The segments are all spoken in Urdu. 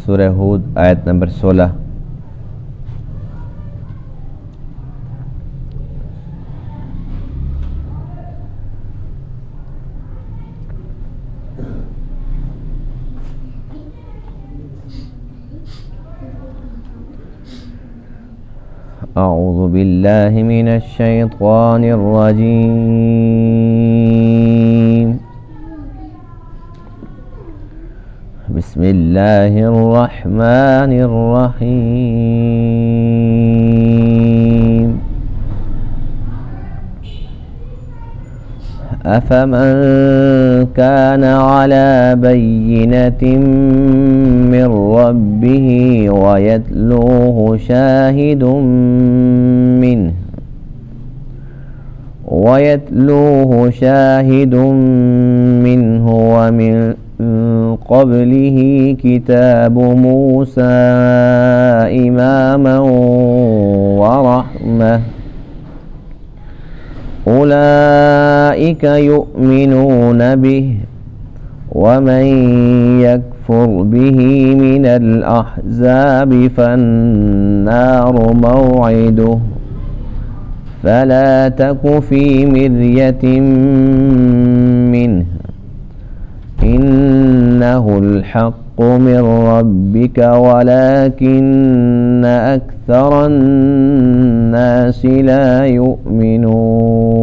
سورہ ہود آیت نمبر 16۔ اعوذ باللہ من الشیطان الرجیم، بسم اللہ الرحمن الرحیم۔ افمن كان على بينة من ربه ويتلوه شاهد منه ومن قبله كتاب موسى إماما ورحمة أولئك يؤمنون به ومن يكفر به من الأحزاب فالنار موعده فلا تك في مرية منه إنه الحق من ربك ولكن أكثر الناس لا يؤمنون۔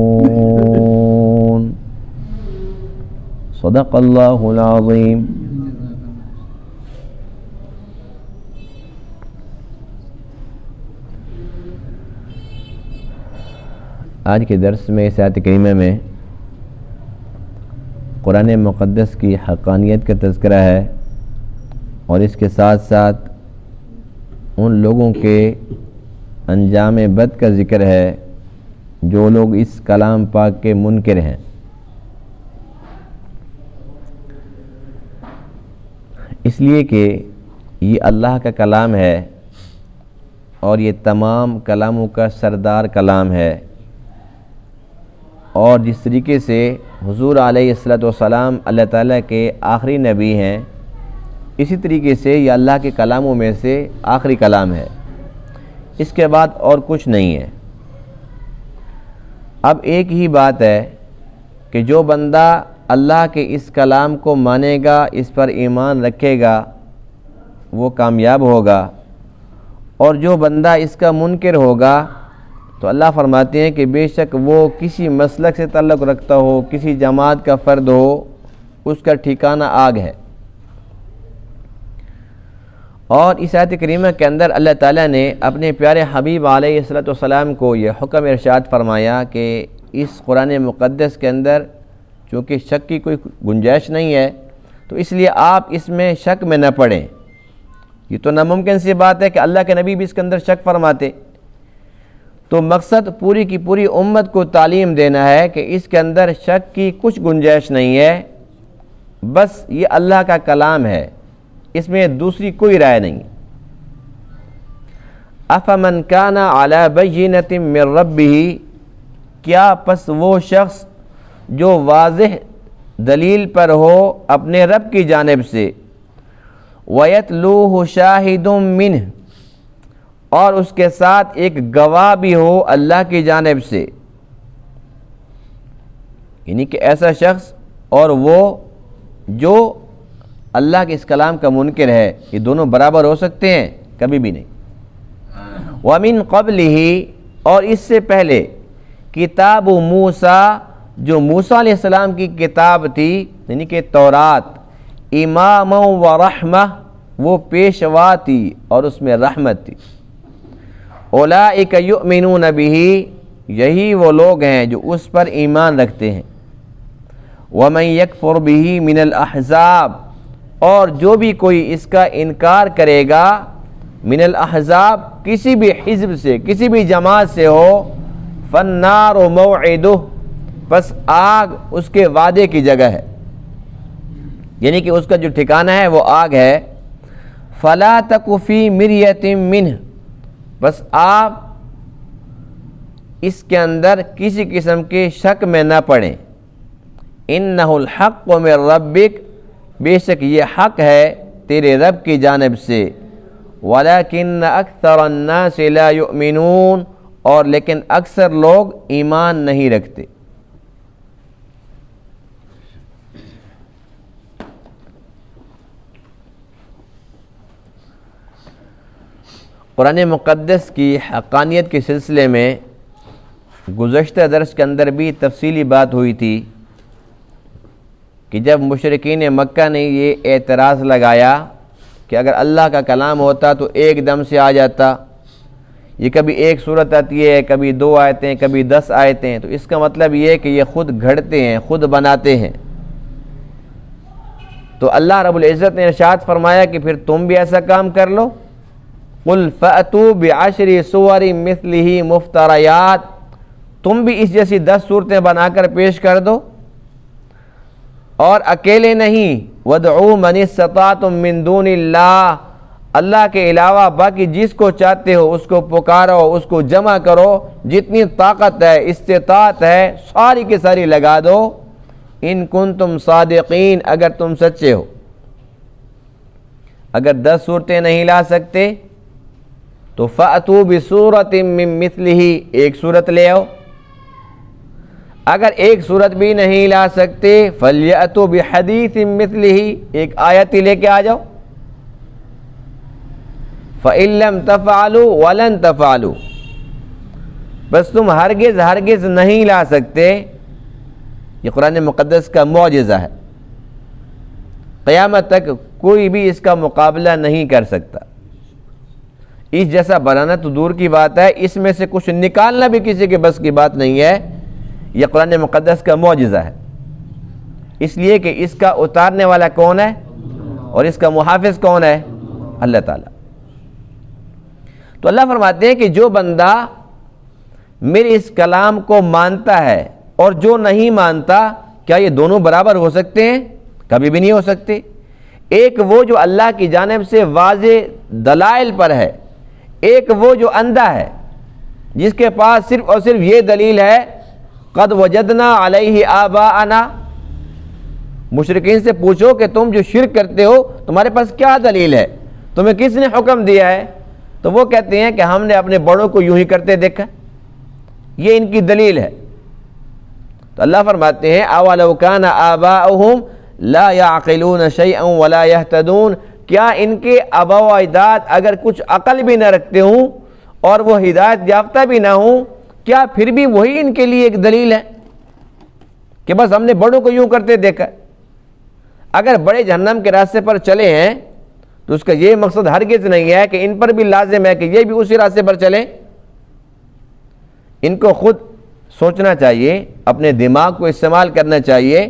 صدق اللہ العظیم۔ آج کے درس میں اس آیت کریمہ میں قرآن مقدس کی حقانیت کا تذکرہ ہے اور اس کے ساتھ ساتھ ان لوگوں کے انجام بد کا ذکر ہے جو لوگ اس کلام پاک کے منکر ہیں۔ اس لیے کہ یہ اللہ کا کلام ہے اور یہ تمام کلاموں کا سردار کلام ہے، اور جس طریقے سے حضور علیہ الصلوۃ والسلام اللہ تعالیٰ کے آخری نبی ہیں، اسی طریقے سے یہ اللہ کے کلاموں میں سے آخری کلام ہے، اس کے بعد اور کچھ نہیں ہے۔ اب ایک ہی بات ہے کہ جو بندہ اللہ کے اس کلام کو مانے گا، اس پر ایمان رکھے گا، وہ کامیاب ہوگا، اور جو بندہ اس کا منکر ہوگا تو اللہ فرماتے ہیں کہ بے شک وہ کسی مسلک سے تعلق رکھتا ہو، کسی جماعت کا فرد ہو، اس کا ٹھکانہ آگ ہے۔ اور اس آیت کریمہ کے اندر اللہ تعالیٰ نے اپنے پیارے حبیب علیہ الصلوۃ والسلام کو یہ حکم ارشاد فرمایا کہ اس قرآن مقدس کے اندر چونکہ شک کی کوئی گنجائش نہیں ہے، تو اس لیے آپ اس میں شک میں نہ پڑیں۔ یہ تو ناممکن سی بات ہے کہ اللہ کے نبی بھی اس کے اندر شک فرماتے، تو مقصد پوری کی پوری امت کو تعلیم دینا ہے کہ اس کے اندر شک کی کچھ گنجائش نہیں ہے، بس یہ اللہ کا کلام ہے، اس میں دوسری کوئی رائے نہیں۔ افمن کان علی بینۃ من ربہ، کیا پس وہ شخص جو واضح دلیل پر ہو اپنے رب کی جانب سے، وَيَتْلُوهُ شَاهِدٌ مِّنْهُ، اور اس کے ساتھ ایک گواہ بھی ہو اللہ کی جانب سے، یعنی کہ ایسا شخص اور وہ جو اللہ کے اس کلام کا منکر ہے، یہ دونوں برابر ہو سکتے ہیں؟ کبھی بھی نہیں۔ وَمِن قَبْلِهِ، اور اس سے پہلے کتاب موسیٰ، جو موسیٰ علیہ السلام کی کتاب تھی، یعنی کہ تورات، اماما و رحمہ، وہ پیشوا تھی اور اس میں رحمت تھی۔ اولئک یؤمنون بہ، یہی وہ لوگ ہیں جو اس پر ایمان رکھتے ہیں۔ ومن یکفر بہ من الاحزاب، اور جو بھی کوئی اس کا انکار کرے گا، من الاحزاب، کسی بھی حزب سے، کسی بھی جماعت سے ہو، فالنار موعدہ، پس آگ اس کے وعدے کی جگہ ہے، یعنی کہ اس کا جو ٹھکانہ ہے وہ آگ ہے۔ فلا تک فی مریۃ منہ، بس آپ اس کے اندر کسی قسم کے شک میں نہ پڑیں۔ انہ الحق من ربک، بے شک یہ حق ہے تیرے رب کی جانب سے، وَلَكِنَّ أَكْثَرَ النَّاسِ لَا يُؤْمِنُونَ، اور لیکن اکثر لوگ ایمان نہیں رکھتے۔ قرآن مقدس کی حقانیت کے سلسلے میں گزشتہ درس کے اندر بھی تفصیلی بات ہوئی تھی کہ جب مشرکین مکہ نے یہ اعتراض لگایا کہ اگر اللہ کا کلام ہوتا تو ایک دم سے آ جاتا، یہ کبھی ایک صورت آتی ہے، کبھی 2 آیتیں، کبھی 10 آیتیں، تو اس کا مطلب یہ ہے کہ یہ خود گھڑتے ہیں، خود بناتے ہیں۔ تو اللہ رب العزت نے ارشاد فرمایا کہ پھر تم بھی ایسا کام کر لو، قُلْ فَأْتُوا بِعَشْرِ سُوَرٍ مِثْلِهِ مُفْتَرَيَاتٍ، تم بھی اس جیسی 10 صورتیں بنا کر پیش کر دو، اور اکیلے نہیں، وَادْعُوا مَنِ اسْتَطَعْتُم مِّن دُونِ اللَّهِ، اللہ کے علاوہ باقی جس کو چاہتے ہو اس کو پکارو، اس کو جمع کرو، جتنی طاقت ہے، استطاعت ہے، ساری کی ساری لگا دو، ان کنتم صادقین، اگر تم سچے ہو۔ اگر 10 صورتیں نہیں لا سکتے تو فَأْتُوا بِسُورَةٍ مِّن مِثْلِهِ، ایک صورت لے آؤ۔ اگر ایک صورت بھی نہیں لا سکتے فَلْيَأْتُوا بِحَدِيثٍ مِّثْلِهِ، ایک آیت ہی لے کے آ جاؤ۔ فَإِن لَّمْ تَفْعَلُوا وَلَن تَفْعَلُوا، بس تم ہرگز نہیں لا سکتے۔ یہ قرآن مقدس کا معجزہ ہے، قیامت تک کوئی بھی اس کا مقابلہ نہیں کر سکتا۔ اس جیسا بنانا تو دور کی بات ہے، اس میں سے کچھ نکالنا بھی کسی کے بس کی بات نہیں ہے۔ یہ قرآن مقدس کا معجزہ ہے، اس لیے کہ اس کا اتارنے والا کون ہے اور اس کا محافظ کون ہے؟ اللہ تعالیٰ۔ تو اللہ فرماتے ہیں کہ جو بندہ میرے اس کلام کو مانتا ہے اور جو نہیں مانتا، کیا یہ دونوں برابر ہو سکتے ہیں؟ کبھی بھی نہیں ہو سکتے۔ ایک وہ جو اللہ کی جانب سے واضح دلائل پر ہے، ایک وہ جو اندھا ہے، جس کے پاس صرف اور صرف یہ دلیل ہے قد وجدنا علیہ آباءنا۔ مشرکین سے پوچھو کہ تم جو شرک کرتے ہو تمہارے پاس کیا دلیل ہے، تمہیں کس نے حکم دیا ہے؟ تو وہ کہتے ہیں کہ ہم نے اپنے بڑوں کو یوں ہی کرتے دیکھا، یہ ان کی دلیل ہے۔ تو اللہ فرماتے ہیں اولو کان آباؤہم لا یعقلون شیئا ولا یہتدون، کیا ان کے آباء و اجداد اگر کچھ عقل بھی نہ رکھتے ہوں اور وہ ہدایت یافتہ بھی نہ ہوں، کیا پھر بھی وہی ان کے لیے ایک دلیل ہے کہ بس ہم نے بڑوں کو یوں کرتے دیکھا؟ اگر بڑے جہنم کے راستے پر چلے ہیں تو اس کا یہ مقصد ہرگز نہیں ہے کہ ان پر بھی لازم ہے کہ یہ بھی اسی راستے پر چلیں۔ ان کو خود سوچنا چاہیے، اپنے دماغ کو استعمال کرنا چاہیے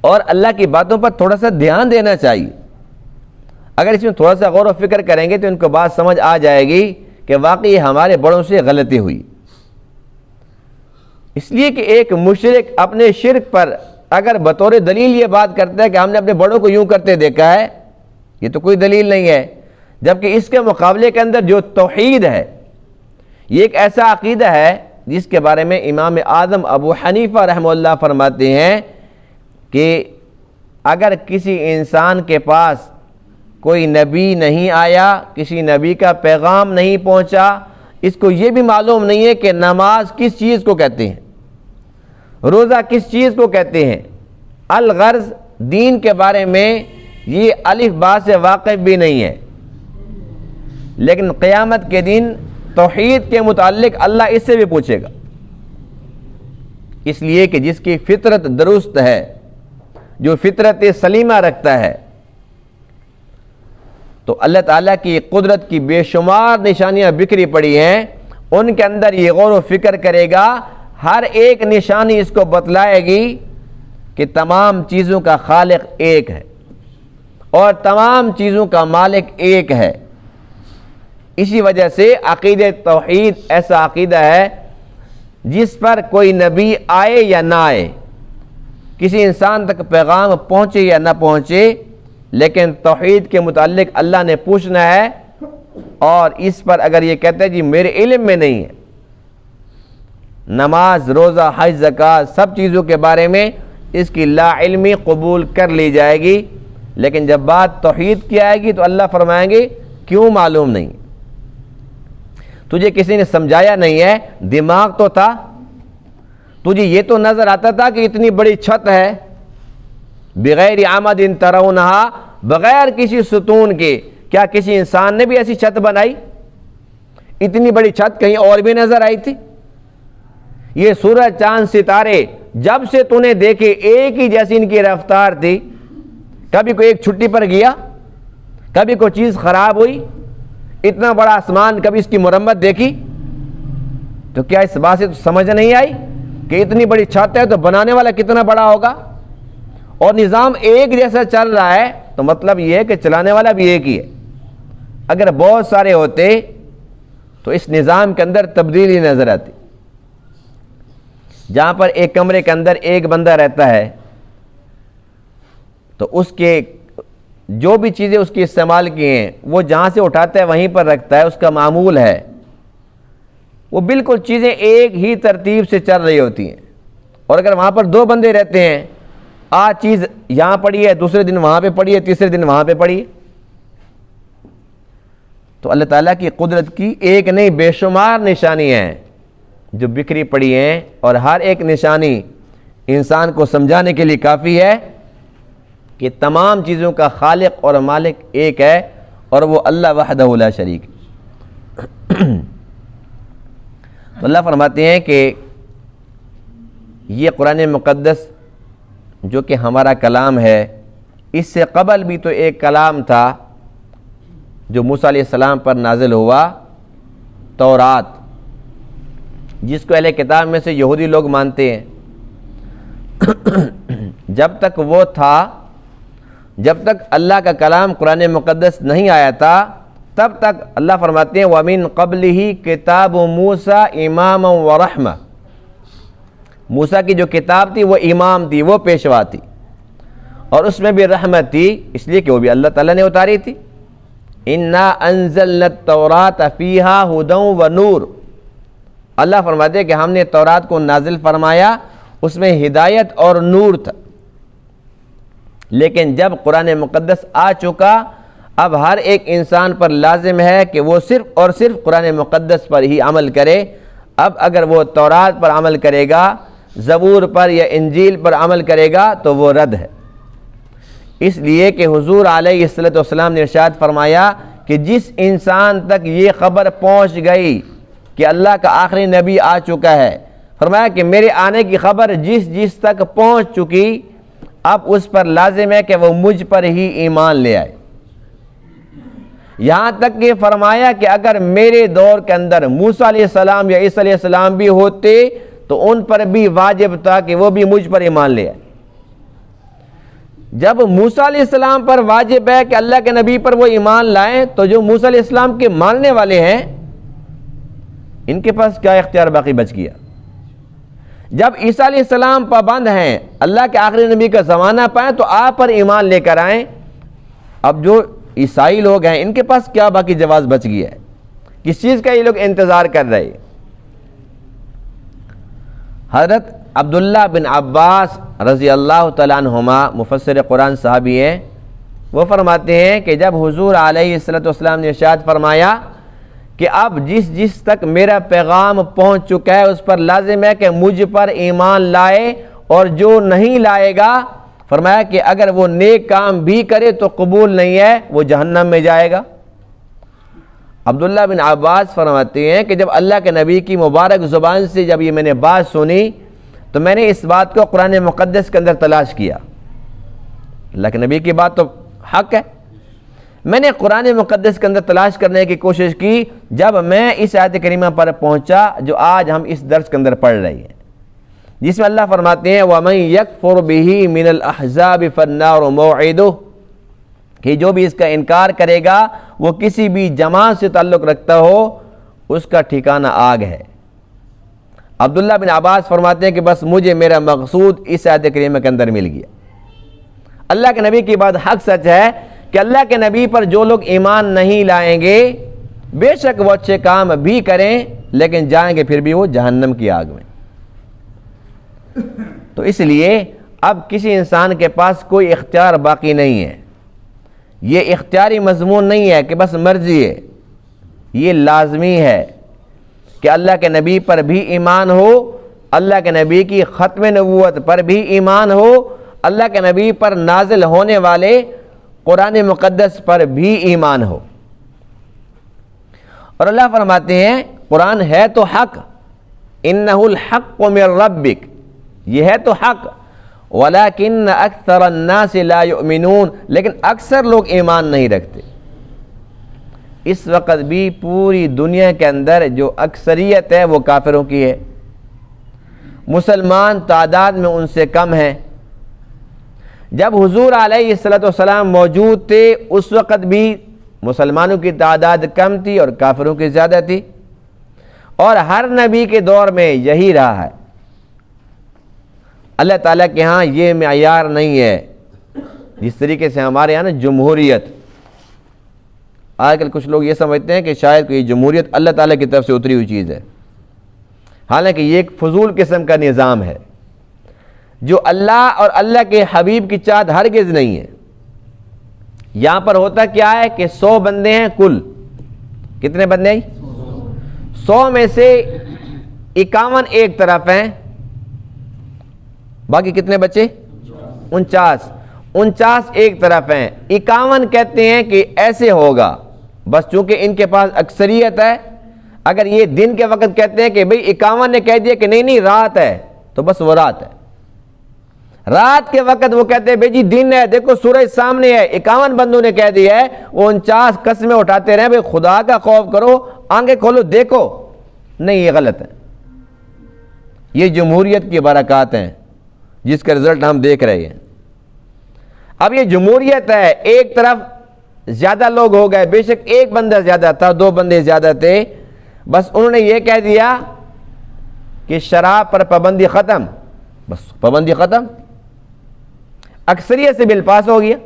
اور اللہ کی باتوں پر تھوڑا سا دھیان دینا چاہیے۔ اگر اس میں تھوڑا سا غور و فکر کریں گے تو ان کو بات سمجھ آ جائے گی کہ واقعی ہمارے بڑوں سے غلطی ہوئی۔ اس لیے کہ ایک مشرک اپنے شرک پر اگر بطور دلیل یہ بات کرتا ہے کہ ہم نے اپنے بڑوں کو یوں کرتے دیکھا ہے، یہ تو کوئی دلیل نہیں ہے۔ جبکہ اس کے مقابلے کے اندر جو توحید ہے، یہ ایک ایسا عقیدہ ہے جس کے بارے میں امام اعظم ابو حنیفہ رحمہ اللہ فرماتے ہیں کہ اگر کسی انسان کے پاس کوئی نبی نہیں آیا، کسی نبی کا پیغام نہیں پہنچا، اس کو یہ بھی معلوم نہیں ہے کہ نماز کس چیز کو کہتے ہیں، روزہ کس چیز کو کہتے ہیں، الغرض دین کے بارے میں یہ الف با سے واقف بھی نہیں ہے، لیکن قیامت کے دن توحید کے متعلق اللہ اس سے بھی پوچھے گا، اس لیے کہ جس کی فطرت درست ہے، جو فطرت سلیمہ رکھتا ہے، تو اللہ تعالیٰ کی قدرت کی بے شمار نشانیاں بکھری پڑی ہیں، ان کے اندر یہ غور و فکر کرے گا، ہر ایک نشانی اس کو بتلائے گی کہ تمام چیزوں کا خالق ایک ہے اور تمام چیزوں کا مالک ایک ہے۔ اسی وجہ سے عقیدہ توحید ایسا عقیدہ ہے جس پر کوئی نبی آئے یا نہ آئے، کسی انسان تک پیغام پہنچے یا نہ پہنچے، لیکن توحید کے متعلق اللہ نے پوچھنا ہے، اور اس پر اگر یہ کہتا ہے جی میرے علم میں نہیں ہے، نماز، روزہ، حج، زکوٰۃ، سب چیزوں کے بارے میں اس کی لا علمی قبول کر لی جائے گی، لیکن جب بات توحید کی آئے گی تو اللہ فرمائیں گے کیوں معلوم نہیں؟ تجھے کسی نے سمجھایا نہیں ہے، دماغ تو تھا، تجھے یہ تو نظر آتا تھا کہ اتنی بڑی چھت ہے، بغیر عمد ترونہا، بغیر کسی ستون کے۔ کیا کسی انسان نے بھی ایسی چھت بنائی؟ اتنی بڑی چھت کہیں اور بھی نظر آئی تھی؟ یہ سورج چاند ستارے جب سے تو نے دیکھے ایک ہی جیسی ان کی رفتار تھی، کبھی کوئی ایک چھٹی پر گیا، کبھی کوئی چیز خراب ہوئی، اتنا بڑا آسمان کبھی اس کی مرمت دیکھی؟ تو کیا اس بات سے تو سمجھ نہیں آئی کہ اتنی بڑی چھت ہے تو بنانے والا کتنا بڑا ہوگا؟ اور نظام ایک جیسا چل رہا ہے تو مطلب یہ ہے کہ چلانے والا بھی ایک ہی ہے۔ اگر بہت سارے ہوتے تو اس نظام کے اندر تبدیلی نظر آتی۔ جہاں پر ایک کمرے کے اندر ایک بندہ رہتا ہے تو اس کے جو بھی چیزیں اس کی استعمال کی ہیں وہ جہاں سے اٹھاتا ہے وہیں پر رکھتا ہے، اس کا معمول ہے، وہ بالکل چیزیں ایک ہی ترتیب سے چل رہی ہوتی ہیں۔ اور اگر وہاں پر دو بندے رہتے ہیں، آج چیز یہاں پڑی ہے، دوسرے دن وہاں پہ پڑی ہے، تیسرے دن وہاں پہ پڑی ہے، تو اللہ تعالیٰ کی قدرت کی ایک نہیں بے شمار نشانی ہیں جو بکھری پڑی ہیں، اور ہر ایک نشانی انسان کو سمجھانے کے لیے کافی ہے کہ تمام چیزوں کا خالق اور مالک ایک ہے، اور وہ اللہ وحدہ لا شریک۔ تو اللہ فرماتے ہیں کہ یہ قرآن مقدس جو کہ ہمارا کلام ہے، اس سے قبل بھی تو ایک کلام تھا جو موسیٰ علیہ السلام پر نازل ہوا، تورات، جس کو اہل کتاب میں سے یہودی لوگ مانتے ہیں۔ جب تک وہ تھا، جب تک اللہ کا کلام قرآن مقدس نہیں آیا تھا، تب تک اللہ فرماتے ہیں وَمِن قَبْلِهِ كِتَابُ مُوسَىٰ إِمَامًا وَرَحْمَةً، موسیٰ کی جو کتاب تھی وہ امام تھی، وہ پیشوا تھی، اور اس میں بھی رحمت تھی، اس لیے کہ وہ بھی اللہ تعالیٰ نے اتاری تھی۔ اِنَّا أَنزَلْنَا التَّوْرَاةَ فِيهَا هُدًى وَنُورٌ، اللہ فرماتے ہیں کہ ہم نے تورات کو نازل فرمایا، اس میں ہدایت اور نور تھا۔ لیکن جب قرآن مقدس آ چکا، اب ہر ایک انسان پر لازم ہے کہ وہ صرف اور صرف قرآن مقدس پر ہی عمل کرے۔ اب اگر وہ تورات پر عمل کرے گا، زبور پر یا انجیل پر عمل کرے گا تو وہ رد ہے۔ اس لیے کہ حضور علیہ السلام نے ارشاد فرمایا کہ جس انسان تک یہ خبر پہنچ گئی کہ اللہ کا آخری نبی آ چکا ہے، فرمایا کہ میرے آنے کی خبر جس تک پہنچ چکی، اب اس پر لازم ہے کہ وہ مجھ پر ہی ایمان لے آئے۔ یہاں تک کہ فرمایا کہ اگر میرے دور کے اندر موسیٰ علیہ السلام یا عیسیٰ علیہ السلام بھی ہوتے تو ان پر بھی واجب تھا کہ وہ بھی مجھ پر ایمان لے آئے۔ جب موسیٰ علیہ السلام پر واجب ہے کہ اللہ کے نبی پر وہ ایمان لائیں، تو جو موسیٰ علیہ السلام کے ماننے والے ہیں ان کے پاس کیا اختیار باقی بچ گیا؟ جب عیسیٰ علیہ السلام پابند ہیں، اللہ کے آخری نبی کا زمانہ پائیں تو آپ پر ایمان لے کر آئیں۔ اب جو عیسائی لوگ ہیں ان کے پاس کیا باقی جواز بچ گیا ہے؟ کس چیز کا یہ لوگ انتظار کر رہے ہیں؟ حضرت عبداللہ بن عباس رضی اللہ تعالیٰ عنہما مفسر قرآن صحابی ہیں، وہ فرماتے ہیں کہ جب حضور علیہ السلام نے ارشاد فرمایا کہ اب جس تک میرا پیغام پہنچ چکا ہے اس پر لازم ہے کہ مجھ پر ایمان لائے، اور جو نہیں لائے گا، فرمایا کہ اگر وہ نیک کام بھی کرے تو قبول نہیں ہے، وہ جہنم میں جائے گا۔ عبداللہ بن عباس فرماتے ہیں کہ جب اللہ کے نبی کی مبارک زبان سے جب یہ میں نے بات سنی تو میں نے اس بات کو قرآن مقدس کے اندر تلاش کیا۔ اللہ کے نبی کی بات تو حق ہے، میں نے قرآن مقدس کے اندر تلاش کرنے کی کوشش کی۔ جب میں اس آیت کریمہ پر پہنچا جو آج ہم اس درس کے اندر پڑھ رہے ہیں، جس میں اللہ فرماتے ہیں وَمَن يَكْفُرْ بِهِ مِنَ الْأَحْزَابِ فَالنَّارُ مَوْعِدُهُ، کہ جو بھی اس کا انکار کرے گا، وہ کسی بھی جماعت سے تعلق رکھتا ہو، اس کا ٹھکانہ آگ ہے۔ عبداللہ بن عباس فرماتے ہیں کہ بس مجھے میرا مقصود اس آیت کریمہ کے اندر مل گیا۔ اللہ کے نبی کی بات حق سچ ہے کہ اللہ کے نبی پر جو لوگ ایمان نہیں لائیں گے، بے شک وہ اچھے کام بھی کریں لیکن جائیں گے پھر بھی وہ جہنم کی آگ میں۔ تو اس لیے اب کسی انسان کے پاس کوئی اختیار باقی نہیں ہے یہ اختیاری مضمون نہیں ہے کہ بس مرضی ہے، یہ لازمی ہے کہ اللہ کے نبی پر بھی ایمان ہو، اللہ کے نبی کی ختم نبوت پر بھی ایمان ہو، اللہ کے نبی پر نازل ہونے والے قرآن مقدس پر بھی ایمان ہو۔ اور اللہ فرماتے ہیں قرآن ہے تو حق، انہ الحق من ربک، یہ ہے تو حق، ولیکن اکثر الناس لا یؤمنون، لیکن اکثر لوگ ایمان نہیں رکھتے۔ اس وقت بھی پوری دنیا کے اندر جو اکثریت ہے وہ کافروں کی ہے، مسلمان تعداد میں ان سے کم ہیں۔ جب حضور علیہ السلام موجود تھے اس وقت بھی مسلمانوں کی تعداد کم تھی اور کافروں کی زیادہ تھی، اور ہر نبی کے دور میں یہی رہا ہے۔ اللہ تعالیٰ کے ہاں یہ معیار نہیں ہے جس طریقے سے ہمارے ہاں نا جمہوریت، آج کل کچھ لوگ یہ سمجھتے ہیں کہ شاید کوئی جمہوریت اللہ تعالیٰ کی طرف سے اتری ہوئی چیز ہے، حالانکہ یہ ایک فضول قسم کا نظام ہے جو اللہ اور اللہ کے حبیب کی چاہت ہرگز نہیں ہے۔ یہاں پر ہوتا کیا ہے کہ 100 بندے ہیں کل، کتنے بندے ہیں؟ 100 میں سے 51 ایک طرف ہیں، باقی کتنے بچے؟ 49 ایک طرف ہیں۔ 51 کہتے ہیں کہ ایسے ہوگا، بس چونکہ ان کے پاس اکثریت ہے، اگر یہ دن کے وقت کہتے ہیں کہ بھئی 51 نے کہہ دیا کہ نہیں رات ہے، تو بس وہ رات ہے۔ رات کے وقت وہ کہتے ہیں بھئی جی دن ہے، دیکھو سورج سامنے ہے، 51 بندوں نے کہہ دیا ہے، وہ 49 قسمیں اٹھاتے رہے بھئی خدا کا خوف کرو، آنکھیں کھولو دیکھو، نہیں یہ غلط ہے۔ یہ جمہوریت کی برکات ہیں جس کا رزلٹ ہم دیکھ رہے ہیں۔ اب یہ جمہوریت ہے، ایک طرف زیادہ لوگ ہو گئے، بے شک ایک بندہ زیادہ تھا، 2 بندے زیادہ تھے، بس انہوں نے یہ کہہ دیا کہ شراب پر پابندی ختم، بس پابندی ختم، اکثریت سے بل پاس ہو گیا۔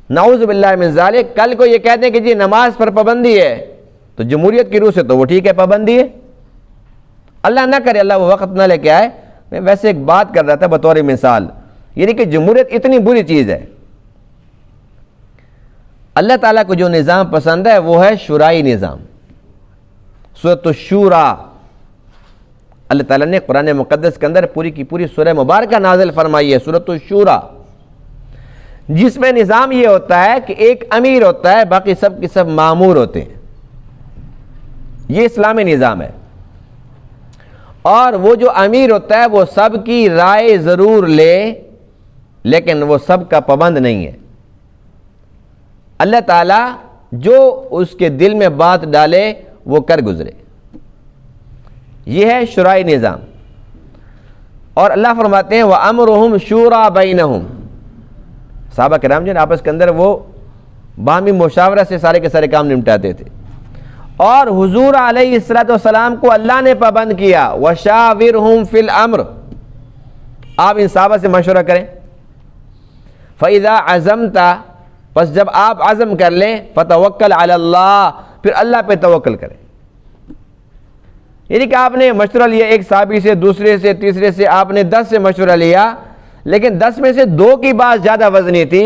نعوذ باللہ من ذالک، کل کو یہ کہتے ہیں کہ جی نماز پر پابندی ہے، تو جمہوریت کی روح سے تو وہ ٹھیک ہے پابندی ہے، اللہ نہ کرے اللہ وہ وقت نہ لے کے آئے۔ میں ویسے ایک بات کر رہا تھا بطور مثال، یعنی کہ جمہوریت اتنی بری چیز ہے۔ اللہ تعالیٰ کو جو نظام پسند ہے وہ ہے شورائی نظام، سورۃ الشورى۔ اللہ تعالیٰ نے قرآن مقدس کے اندر پوری کی پوری سورہ مبارکہ نازل فرمائی ہے، سورۃ الشورى، جس میں نظام یہ ہوتا ہے کہ ایک امیر ہوتا ہے، باقی سب کے سب مامور ہوتے ہیں۔ یہ اسلامی نظام ہے، اور وہ جو امیر ہوتا ہے وہ سب کی رائے ضرور لے، لیکن وہ سب کا پابند نہیں ہے۔ اللہ تعالیٰ جو اس کے دل میں بات ڈالے وہ کر گزرے، یہ ہے شورائی نظام۔ اور اللہ فرماتے ہیں وَأَمْرُهُمْ شُورَى بَيْنَهُمْ، صحابہ کرام جو آپس کے اندر وہ باہمی مشاورہ سے سارے کے سارے کام نمٹاتے تھے، اور حضور علیہ السلام کو اللہ نے پابند کیا وَشَاوِرْهُمْ فِي الْأَمْرِ، آپ ان صحابہ سے مشورہ کریں۔ فَإِذَا عَزَمْتَ، پس جب آپ عزم کر لیں، فَتَوَكَّلْ عَلَى اللَّهِ، پھر اللہ پہ توکل کریں۔ یعنی کہ آپ نے مشورہ لیا ایک صحابی سے، دوسرے سے، تیسرے سے، آپ نے 10 سے مشورہ لیا، لیکن 10 میں سے 2 کی بات زیادہ وزنی تھی۔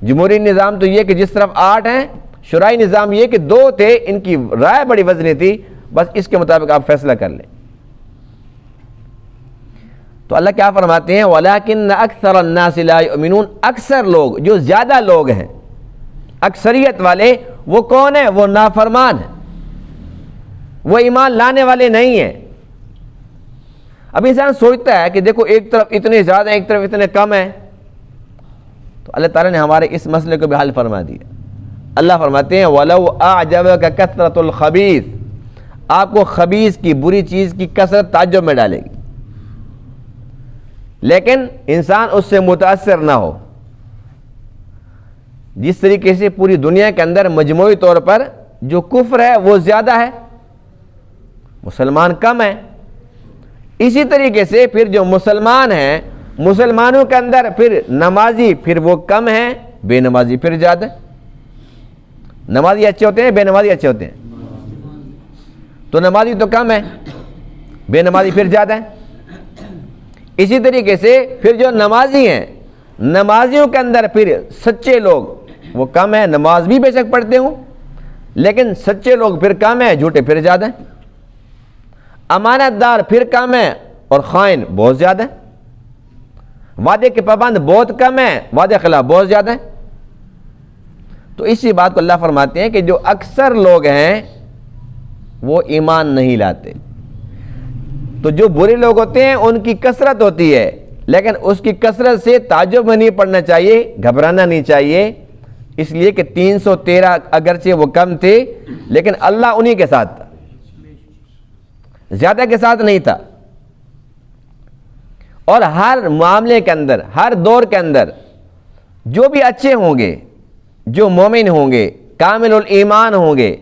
جمہوری نظام تو یہ کہ جس طرف 8 ہیں، شورائی نظام یہ کہ 2 تھے، ان کی رائے بڑی وزنی تھی، بس اس کے مطابق آپ فیصلہ کر لیں۔ تو اللہ کیا فرماتے ہیں وَلَٰكِنَّ أَكْثَرَ النَّاسِ لَا يُؤْمِنُونَ، اکثر لوگ، جو زیادہ لوگ ہیں، اکثریت والے، وہ کون ہیں؟ وہ نافرمان ہیں، وہ ایمان لانے والے نہیں ہیں۔ اب انسان سوچتا ہے کہ دیکھو ایک طرف اتنے زیادہ ہیں، ایک طرف اتنے کم ہیں، تو اللہ تعالیٰ نے ہمارے اس مسئلے کو بھی حل فرما دیا۔ اللہ فرماتے ہیں وَلَوْ أَعْجَبَكَ كَثْرَةُ الْخَبِيثِ، آپ کو خبیث کی، بری چیز کی کثرت تعجب میں ڈالے گی، لیکن انسان اس سے متاثر نہ ہو۔ جس طریقے سے پوری دنیا کے اندر مجموعی طور پر جو کفر ہے وہ زیادہ ہے، مسلمان کم ہیں، اسی طریقے سے پھر جو مسلمان ہیں، مسلمانوں کے اندر پھر نمازی پھر وہ کم ہیں، بے نمازی پھر زیادہ۔ نمازی اچھے ہوتے ہیں، بے نمازی اچھے ہوتے ہیں، تو نمازی تو کم ہے، بے نمازی پھر زیادہ ہیں۔ اسی طریقے سے پھر جو نمازی ہیں نمازیوں کے اندر پھر سچے لوگ وہ کم ہیں، نماز بھی بے شک پڑھتے ہوں لیکن سچے لوگ پھر کم ہیں، جھوٹے پھر زیادہ ہیں، امانت دار پھر کم ہیں اور خائن بہت زیادہ ہیں، وعدے کے پابند بہت کم ہیں، وعدے خلاف بہت زیادہ ہیں۔ تو اسی بات کو اللہ فرماتے ہیں کہ جو اکثر لوگ ہیں وہ ایمان نہیں لاتے، تو جو برے لوگ ہوتے ہیں ان کی کثرت ہوتی ہے، لیکن اس کی کثرت سے تعجب میں نہیں پڑنا چاہیے، گھبرانا نہیں چاہیے، اس لیے کہ 313 اگرچہ وہ کم تھے لیکن اللہ انہی کے ساتھ تھا، زیادہ کے ساتھ نہیں تھا۔ اور ہر معاملے کے اندر، ہر دور کے اندر جو بھی اچھے ہوں گے، جو مومن ہوں گے، کامل الایمان ہوں گے،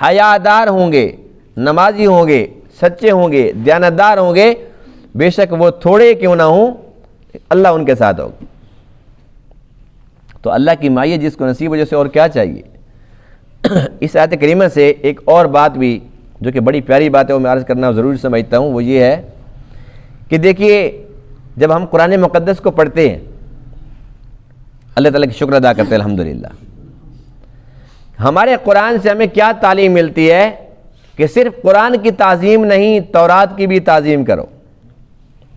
حیادار ہوں گے، نمازی ہوں گے، سچے ہوں گے، دیانتدار ہوں گے، بے شک وہ تھوڑے کیوں نہ ہوں اللہ ان کے ساتھ ہوگا۔ تو اللہ کی معیت جس کو نصیب ہو جیسے اور کیا چاہیے۔ اس آیت کریمہ سے ایک اور بات بھی جو کہ بڑی پیاری بات ہے وہ میں عرض کرنا ضروری سمجھتا ہوں، وہ یہ ہے کہ دیکھیے جب ہم قرآن مقدس کو پڑھتے ہیں اللہ تعالیٰ کی شکر ادا کرتے ہیں الحمدللہ، ہمارے قرآن سے ہمیں کیا تعلیم ملتی ہے کہ صرف قرآن کی تعظیم نہیں، تورات کی بھی تعظیم کرو۔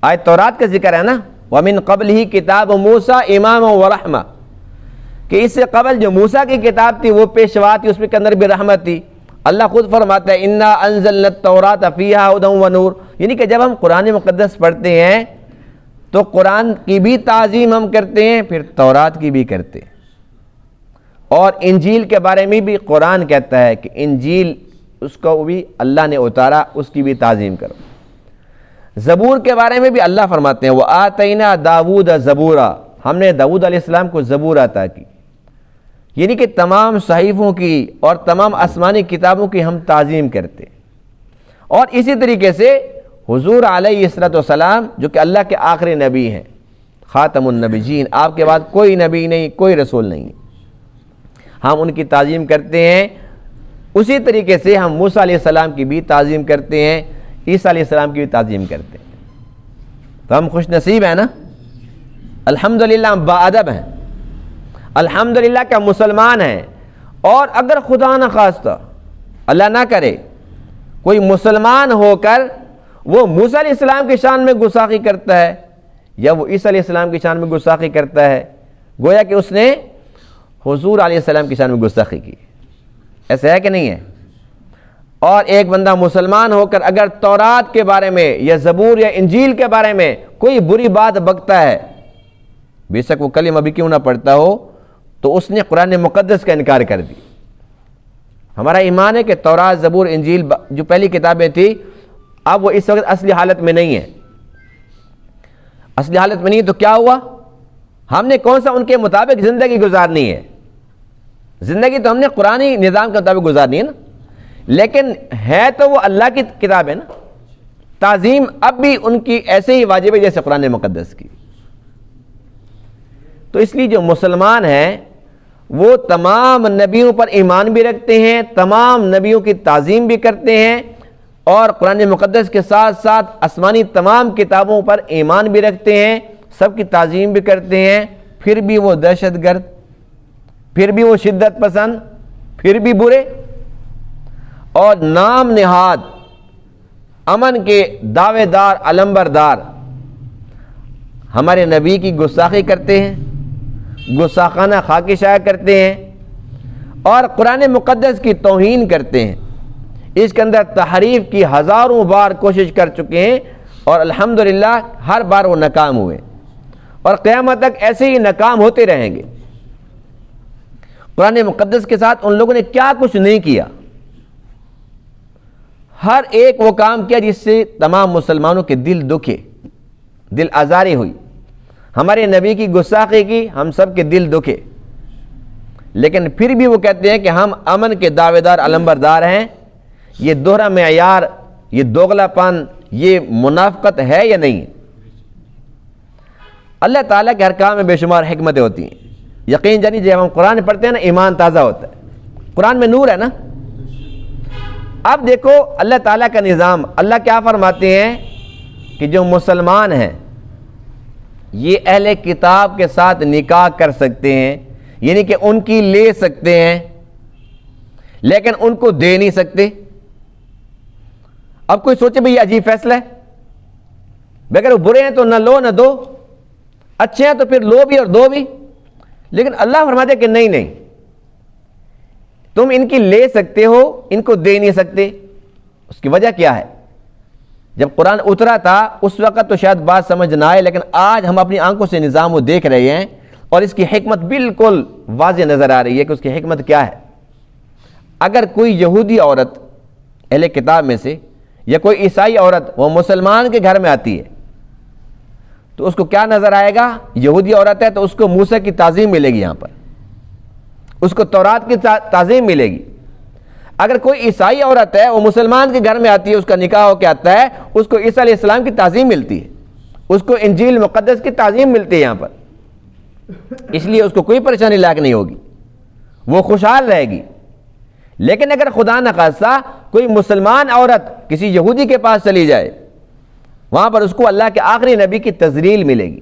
آیت تورات کا ذکر ہے نا، وَمِن قَبْلِهِ کتاب موسیٰ امام ورحمہ، کہ اس سے قبل جو موسیٰ کی کتاب تھی وہ پیشوا تھی، اس کے اندر بھی رحمت تھی۔ اللہ خود فرماتا ہے اِنَّا أَنزَلْنَا التَّوْرَاةَ فِيهَا هُدًى وَنُورٌ، یعنی کہ جب ہم قرآن مقدس پڑھتے ہیں تو قرآن کی بھی تعظیم ہم کرتے ہیں، پھر تورات کی بھی کرتے ہیں۔ اور انجیل کے بارے میں بھی قرآن کہتا ہے کہ انجیل اس کو بھی اللہ نے اتارا، اس کی بھی تعظیم کرو۔ زبور کے بارے میں بھی اللہ فرماتے ہیں وَآتَيْنَا دَاوُودَ زَبُورًا، ہم نے داؤد علیہ السلام کو زبور عطا کی، یعنی کہ تمام صحیفوں کی اور تمام آسمانی کتابوں کی ہم تعظیم کرتے۔ اور اسی طریقے سے حضور علیہ السلام جو کہ اللہ کے آخری نبی ہیں، خاتم النبیین، آپ کے بعد کوئی نبی نہیں، کوئی رسول نہیں، ہم ان کی تعظیم کرتے ہیں۔ اسی طریقے سے ہم موسیٰ علیہ السلام کی بھی تعظیم کرتے ہیں، عیسیٰ علیہ السلام کی بھی تعظیم کرتے ہیں۔ تو ہم خوش نصیب ہیں نا، الحمدللہ ہم باادب ہیں، الحمدللہ کہ ہم مسلمان ہیں۔ اور اگر خدا نہ خواستہ اللہ نہ کرے کوئی مسلمان ہو کر وہ موسیٰ علیہ السلام کی شان میں گستاخی کرتا ہے یا وہ عیسیٰ علیہ السلام کی شان میں گستاخی کرتا ہے، گویا کہ اس نے حضور علیہ السلام کی شان میں گستاخی کی، ایسا ہے کہ نہیں ہے؟ اور ایک بندہ مسلمان ہو کر اگر تورات کے بارے میں یا زبور یا انجیل کے بارے میں کوئی بری بات بکتا ہے، بے شک وہ کلمہ بھی کیوں نہ پڑھتا ہو، تو اس نے قرآن مقدس کا انکار کر دی۔ ہمارا ایمان ہے کہ تورات، زبور، انجیل جو پہلی کتابیں تھیں اب وہ اس وقت اصلی حالت میں نہیں ہے، اصلی حالت میں نہیں، تو کیا ہوا؟ ہم نے کون سا ان کے مطابق زندگی گزارنی ہے؟ زندگی تو ہم نے قرآنی نظام کے مطابق گزارنی ہے نا، لیکن ہے تو وہ اللہ کی کتاب ہے نا، تعظیم اب بھی ان کی ایسے ہی واجب ہے جیسے قرآن مقدس کی۔ تو اس لیے جو مسلمان ہیں وہ تمام نبیوں پر ایمان بھی رکھتے ہیں، تمام نبیوں کی تعظیم بھی کرتے ہیں، اور قرآن مقدس کے ساتھ ساتھ آسمانی تمام کتابوں پر ایمان بھی رکھتے ہیں، سب کی تعظیم بھی کرتے ہیں، پھر بھی وہ دہشت گرد، پھر بھی وہ شدت پسند، پھر بھی برے اور نام نہاد امن کے دعوے دار، علمبردار ہمارے نبی کی گستاخی کرتے ہیں، گستاخانہ خاکی شائع کرتے ہیں اور قرآن مقدس کی توہین کرتے ہیں۔ اس کے اندر تحریف کی ہزاروں بار کوشش کر چکے ہیں اور الحمدللہ ہر بار وہ ناکام ہوئے اور قیامت تک ایسے ہی ناکام ہوتے رہیں گے۔ قرآن مقدس کے ساتھ ان لوگوں نے کیا کچھ نہیں کیا، ہر ایک وہ کام کیا جس سے تمام مسلمانوں کے دل دکھے، دل آزاری ہوئی۔ ہمارے نبی کی گستاخی کی، ہم سب کے دل دکھے، لیکن پھر بھی وہ کہتے ہیں کہ ہم امن کے دعوے دار، علمبردار ہیں۔ یہ دوہرا معیار، یہ دوغلا پن، یہ منافقت ہے یا نہیں؟ اللہ تعالیٰ کے ہر کام میں بے شمار حکمتیں ہوتی ہیں۔ یقین جانی جب ہم قرآن پڑھتے ہیں نا ایمان تازہ ہوتا ہے، قرآن میں نور ہے نا۔ اب دیکھو اللہ تعالیٰ کا نظام، اللہ کیا فرماتے ہیں کہ جو مسلمان ہیں یہ اہل کتاب کے ساتھ نکاح کر سکتے ہیں، یعنی کہ ان کی لے سکتے ہیں لیکن ان کو دے نہیں سکتے۔ اب کوئی سوچے بھئی یہ عجیب فیصلہ ہے، اگر وہ برے ہیں تو نہ لو نہ دو، اچھے ہیں تو پھر لو بھی اور دو بھی، لیکن اللہ فرماتے کہ نہیں نہیں، تم ان کی لے سکتے ہو، ان کو دے نہیں سکتے۔ اس کی وجہ کیا ہے؟ جب قرآن اترا تھا اس وقت تو شاید بات سمجھ نہ آئے، لیکن آج ہم اپنی آنکھوں سے نظام وہ دیکھ رہے ہیں اور اس کی حکمت بالکل واضح نظر آ رہی ہے کہ اس کی حکمت کیا ہے۔ اگر کوئی یہودی عورت اہل کتاب میں سے یا کوئی عیسائی عورت وہ مسلمان کے گھر میں آتی ہے تو اس کو کیا نظر آئے گا؟ یہودی عورت ہے تو اس کو موسیٰ کی تعظیم ملے گی، یہاں پر اس کو تورات کی تعظیم ملے گی۔ اگر کوئی عیسائی عورت ہے وہ مسلمان کے گھر میں آتی ہے، اس کا نکاح ہو کے آتا ہے، اس کو عیسیٰ علیہ السلام کی تعظیم ملتی ہے، اس کو انجیل مقدس کی تعظیم ملتی ہے یہاں پر، اس لیے اس کو کوئی پریشانی لاحق نہیں ہوگی، وہ خوشحال رہے گی۔ لیکن اگر خدا نخواستہ کوئی مسلمان عورت کسی یہودی کے پاس چلی جائے، وہاں پر اس کو اللہ کے آخری نبی کی تذلیل ملے گی،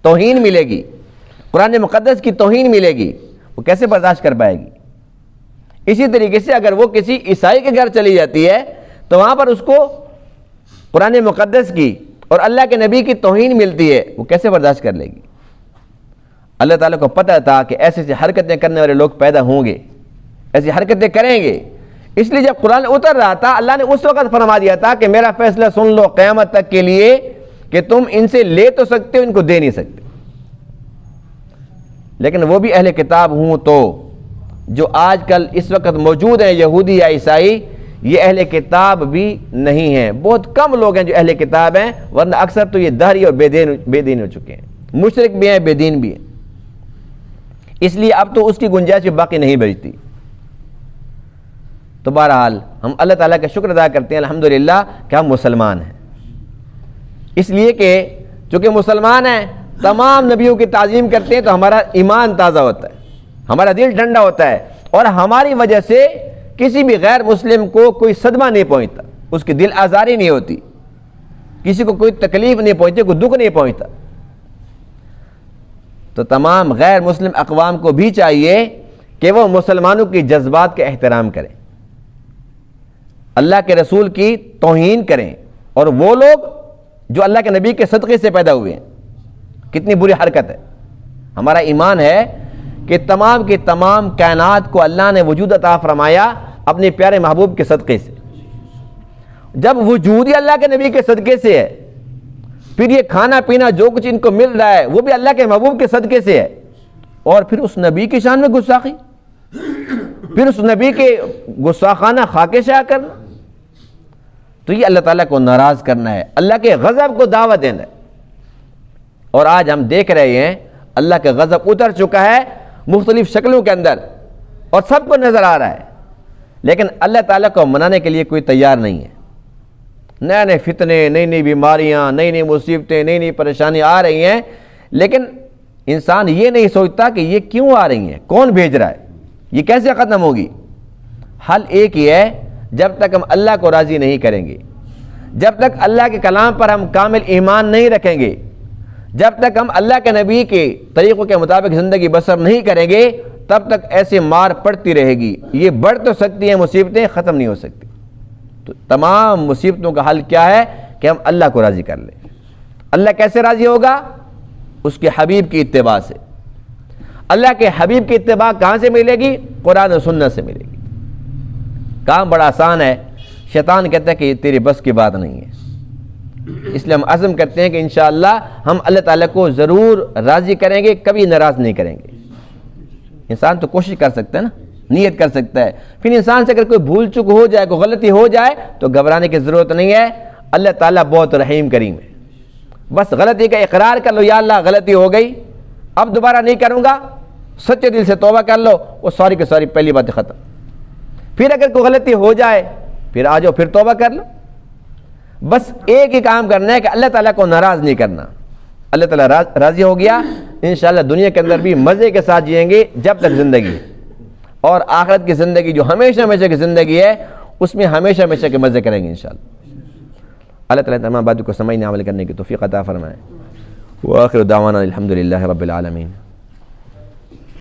توہین ملے گی، قرآن مقدس کی توہین ملے گی، وہ کیسے برداشت کر پائے گی؟ اسی طریقے سے اگر وہ کسی عیسائی کے گھر چلی جاتی ہے تو وہاں پر اس کو قرآن مقدس کی اور اللہ کے نبی کی توہین ملتی ہے، وہ کیسے برداشت کر لے گی؟ اللہ تعالیٰ کو پتہ تھا کہ ایسی ایسی حرکتیں کرنے والے لوگ پیدا ہوں گے، ایسی حرکتیں کریں گے، اس لیے جب قرآن اتر رہا تھا اللہ نے اس وقت فرما دیا تھا کہ میرا فیصلہ سن لو قیامت تک کے لیے کہ تم ان سے لے تو سکتے ہو، ان کو دے نہیں سکتے۔ لیکن وہ بھی اہل کتاب ہوں تو جو آج کل اس وقت موجود ہیں یہودی یا عیسائی، یہ اہل کتاب بھی نہیں ہیں، بہت کم لوگ ہیں جو اہل کتاب ہیں، ورنہ اکثر تو یہ دہری اور بے دین ہو چکے ہیں، مشرک بھی ہیں بے دین بھی ہیں۔ اس لیے اب تو اس کی گنجائش باقی نہیں بچتی۔ تو بہرحال ہم اللہ تعالیٰ کا شکر ادا کرتے ہیں الحمدللہ کہ ہم مسلمان ہیں، اس لیے کہ چونکہ مسلمان ہیں تمام نبیوں کی تعظیم کرتے ہیں تو ہمارا ایمان تازہ ہوتا ہے، ہمارا دل ٹھنڈا ہوتا ہے، اور ہماری وجہ سے کسی بھی غیر مسلم کو کوئی صدمہ نہیں پہنچتا، اس کی دل آزاری نہیں ہوتی، کسی کو کوئی تکلیف نہیں پہنچتی، کوئی دکھ نہیں پہنچتا۔ تو تمام غیر مسلم اقوام کو بھی چاہیے کہ وہ مسلمانوں کی جذبات کا احترام کریں، اللہ کے رسول کی توہین کریں، اور وہ لوگ جو اللہ کے نبی کے صدقے سے پیدا ہوئے ہیں، کتنی بری حرکت ہے۔ ہمارا ایمان ہے کہ تمام کے تمام کائنات کو اللہ نے وجود عطا فرمایا اپنے پیارے محبوب کے صدقے سے۔ جب وجود ہی اللہ کے نبی کے صدقے سے ہے، پھر یہ کھانا پینا جو کچھ ان کو مل رہا ہے وہ بھی اللہ کے محبوب کے صدقے سے ہے، اور پھر اس نبی کی شان میں گستاخی، پھر اس نبی کے گستاخانہ خاکے شائع کرنا، تو یہ اللہ تعالیٰ کو ناراض کرنا ہے، اللہ کے غضب کو دعوت دینا ہے۔ اور آج ہم دیکھ رہے ہیں اللہ کا غضب اتر چکا ہے مختلف شکلوں کے اندر، اور سب کو نظر آ رہا ہے، لیکن اللہ تعالیٰ کو منانے کے لیے کوئی تیار نہیں ہے۔ نئے نئے فتنے، نئی نئی بیماریاں، نئی نئی مصیبتیں، نئی نئی پریشانی آ رہی ہیں، لیکن انسان یہ نہیں سوچتا کہ یہ کیوں آ رہی ہیں، کون بھیج رہا ہے، یہ کیسے ختم ہوگی؟ حل ایک ہی ہے، جب تک ہم اللہ کو راضی نہیں کریں گے، جب تک اللہ کے کلام پر ہم کامل ایمان نہیں رکھیں گے، جب تک ہم اللہ کے نبی کے طریقوں کے مطابق زندگی بسر نہیں کریں گے، تب تک ایسے مار پڑتی رہے گی۔ یہ بڑھ تو سکتی ہیں مصیبتیں، ختم نہیں ہو سکتی۔ تو تمام مصیبتوں کا حل کیا ہے کہ ہم اللہ کو راضی کر لیں۔ اللہ کیسے راضی ہوگا؟ اس کے حبیب کی اتباع سے۔ اللہ کے حبیب کی اتباع کہاں سے ملے گی؟ قرآن و سنت سے ملے گی۔ کام بڑا آسان ہے، شیطان کہتا ہے کہ یہ تیری بس کی بات نہیں ہے، اس لیے ہم عزم کرتے ہیں کہ انشاءاللہ ہم اللہ تعالیٰ کو ضرور راضی کریں گے، کبھی ناراض نہیں کریں گے۔ انسان تو کوشش کر سکتا ہے نا، نیت کر سکتا ہے، پھر انسان سے اگر کوئی بھول چک ہو جائے، کوئی غلطی ہو جائے تو گھبرانے کی ضرورت نہیں ہے، اللہ تعالیٰ بہت رحیم کریم ہے۔ بس غلطی کا اقرار کر لو، یا اللہ غلطی ہو گئی، اب دوبارہ نہیں کروں گا، سچے دل سے توبہ کر لو، وہ ساری کی ساری پہلی باتیں ختم۔ پھر اگر کوئی غلطی ہو جائے پھر آ جاؤ، پھر توبہ کر لو۔ بس ایک ہی کام کرنا ہے کہ اللہ تعالیٰ کو ناراض نہیں کرنا۔ اللہ تعالیٰ راضی ہو گیا، انشاءاللہ دنیا کے اندر بھی مزے کے ساتھ جئیں گے جب تک زندگی ہے، اور آخرت کی زندگی جو ہمیشہ ہمیشہ کی زندگی ہے اس میں ہمیشہ ہمیشہ کے مزے کریں گے انشاءاللہ۔ اللہ تعالیٰ تمام باتوں کو سمجھنے عمل کرنے کی توفیق عطا فرمائے۔ وآخر دعوانا الحمد للہ رب العالمین.